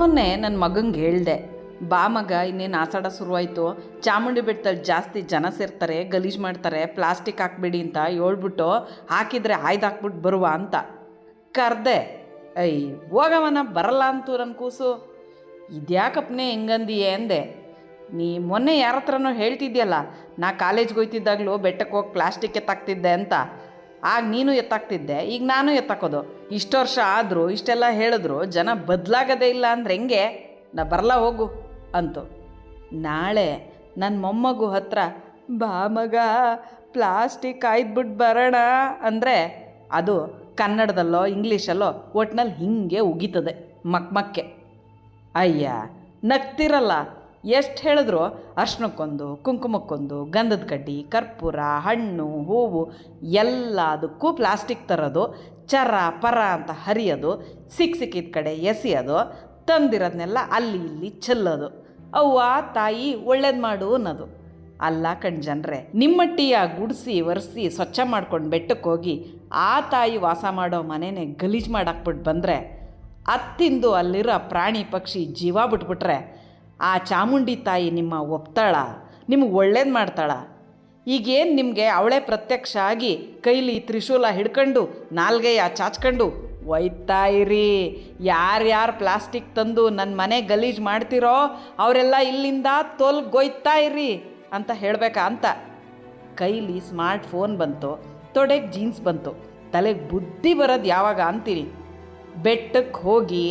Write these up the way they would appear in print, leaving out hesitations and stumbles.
ಮೊನ್ನೆ ನನ್ನ ಮಗಂಗೆ ಹೇಳ್ದೆ, ಬಾ ಮಗ, ಇನ್ನೇನು ಆಷಾಢ ಶುರುವಾಯಿತು, ಚಾಮುಂಡಿ ಬೆಟ್ಟದಲ್ಲಿ ಜಾಸ್ತಿ ಜನ ಸೇರ್ತಾರೆ, ಗಲೀಜು ಮಾಡ್ತಾರೆ, ಪ್ಲಾಸ್ಟಿಕ್ ಹಾಕ್ಬೇಡಿ ಅಂತ ಹೇಳ್ಬಿಟ್ಟು ಹಾಕಿದರೆ ಹಾಕ್ಬಿಟ್ಟು ಬರುವ ಅಂತ ಕರೆದೆ. ಹೋಗವನ ಬರಲ್ಲ ಅಂತೂ ನನ್ನ ಕೂಸು. ಇದ್ಯಾಕಪ್ಪನೇ ಹಿಂಗಂದಿಯೇ ಅಂದೆ. ನೀ ಮೊನ್ನೆ ಯಾರ ಹತ್ರನೋ ಹೇಳ್ತಿದ್ಯಲ್ಲ, ನಾ ಕಾಲೇಜ್ಗೆ ಹೋಗ್ತಿದ್ದಾಗಲೂ ಬೆಟ್ಟಕ್ಕೆ ಹೋಗಿ ಪ್ಲಾಸ್ಟಿಕ್ ಎತ್ತಾಕ್ತಿದ್ದೆ ಅಂತ. ಆಗ ನೀನು ಎತ್ತಾಕ್ತಿದ್ದೆ, ಈಗ ನಾನು ಎತ್ತಾಕೋದು. ಇಷ್ಟು ವರ್ಷ ಆದರೂ ಇಷ್ಟೆಲ್ಲ ಹೇಳಿದ್ರು ಜನ ಬದಲಾಗದೇ ಇಲ್ಲ ಅಂದ್ರೆ ಹೆಂಗೆ? ನಾ ಬರಲ್ಲ ಹೋಗು ಅಂತು. ನಾಳೆ ನನ್ನ ಮೊಮ್ಮಗು ಹತ್ರ ಬಾ ಮಗ ಪ್ಲಾಸ್ಟಿಕ್ ಆಯ್ದುಬಿಟ್ಟು ಬರೋಣ ಅಂದರೆ ಅದು ಕನ್ನಡದಲ್ಲೋ ಇಂಗ್ಲೀಷಲ್ಲೋ ಒಟ್ನಲ್ಲಿ ಹಿಂಗೆ ಉಗೀತದೆ ಮಕ್ಕೆ. ಅಯ್ಯ ನಗ್ತಿರಲ್ಲ. ಎಷ್ಟು ಹೇಳಿದ್ರು ಅರ್ಶಿನಕ್ಕೊಂದು, ಕುಂಕುಮಕ್ಕೊಂದು, ಗಂಧದ ಕಡ್ಡಿ, ಕರ್ಪೂರ, ಹಣ್ಣು, ಹೂವು ಎಲ್ಲದಕ್ಕೂ ಪ್ಲಾಸ್ಟಿಕ್ ತರೋದು, ಚರ ಪರ ಅಂತ ಹರಿಯೋದು, ಸಿಕ್ಕಿದ ಕಡೆ ಎಸೆಯೋದು, ತಂದಿರೋದನ್ನೆಲ್ಲ ಅಲ್ಲಿ ಇಲ್ಲಿ ಚೆಲ್ಲೋದು. ಅವ್ವ ತಾಯಿ ಒಳ್ಳೇದು ಮಾಡು ಅನ್ನೋದು. ಅಲ್ಲ ಜನರೇ, ನಿಮ್ಮಟ್ಟಿಯ ಗುಡಿಸಿ ಒರೆಸಿ ಸ್ವಚ್ಛ ಮಾಡ್ಕೊಂಡು ಬೆಟ್ಟಕ್ಕೆ ಹೋಗಿ ಆ ತಾಯಿ ವಾಸ ಮಾಡೋ ಮನೆಯೇ ಗಲೀಜು ಮಾಡಾಕ್ಬಿಟ್ಟು ಬಂದರೆ, ಅತ್ತಿಂದು ಅಲ್ಲಿರೋ ಪ್ರಾಣಿ ಪಕ್ಷಿ ಜೀವ ಬಿಟ್ಬಿಟ್ರೆ ಆ ಚಾಮುಂಡಿ ತಾಯಿ ನಿಮ್ಮ ಒಪ್ತಾಳ? ನಿಮಗೆ ಒಳ್ಳೇದು ಮಾಡ್ತಾಳ? ಈಗೇನು ನಿಮಗೆ ಅವಳೇ ಪ್ರತ್ಯಕ್ಷ ಆಗಿ ಕೈಲಿ ತ್ರಿಶೂಲ ಹಿಡ್ಕೊಂಡು ನಾಲ್ಗೆಯ ಚಾಚ್ಕೊಂಡು ಒಯ್ತಾ ಇರಿ, ಯಾರ್ಯಾರು ಪ್ಲಾಸ್ಟಿಕ್ ತಂದು ನನ್ನ ಮನೆ ಗಲೀಜು ಮಾಡ್ತಿರೋ ಅವರೆಲ್ಲ ಇಲ್ಲಿಂದ ತೊಲ್ಗೊಯ್ತಾ ಇರಿ ಅಂತ ಹೇಳಬೇಕಾ ಅಂತ. ಕೈಲಿ ಸ್ಮಾರ್ಟ್ ಫೋನ್ ಬಂತು, ತೊಡೆಗೆ ಜೀನ್ಸ್ ಬಂತು, ತಲೆಗೆ ಬುದ್ಧಿ ಬರೋದು ಯಾವಾಗ ಅಂತೀರಿ? ಬೆಟ್ಟಕ್ಕೆ ಹೋಗಿ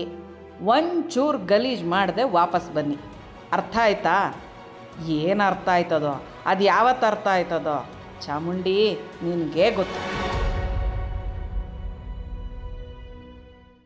ಒಂಚೂರು ಗಲೀಜು ಮಾಡದೆ ವಾಪಸ್ ಬನ್ನಿ. ಅರ್ಥ ಆಯ್ತಾ? ಏನು ಅರ್ಥ ಆಯ್ತದೋ ಅದು ಯಾವತ್ತು ಅರ್ಥ ಆಯ್ತದೋ ಚಾಮುಂಡಿ ನಿನಗೆ ಗೊತ್ತು.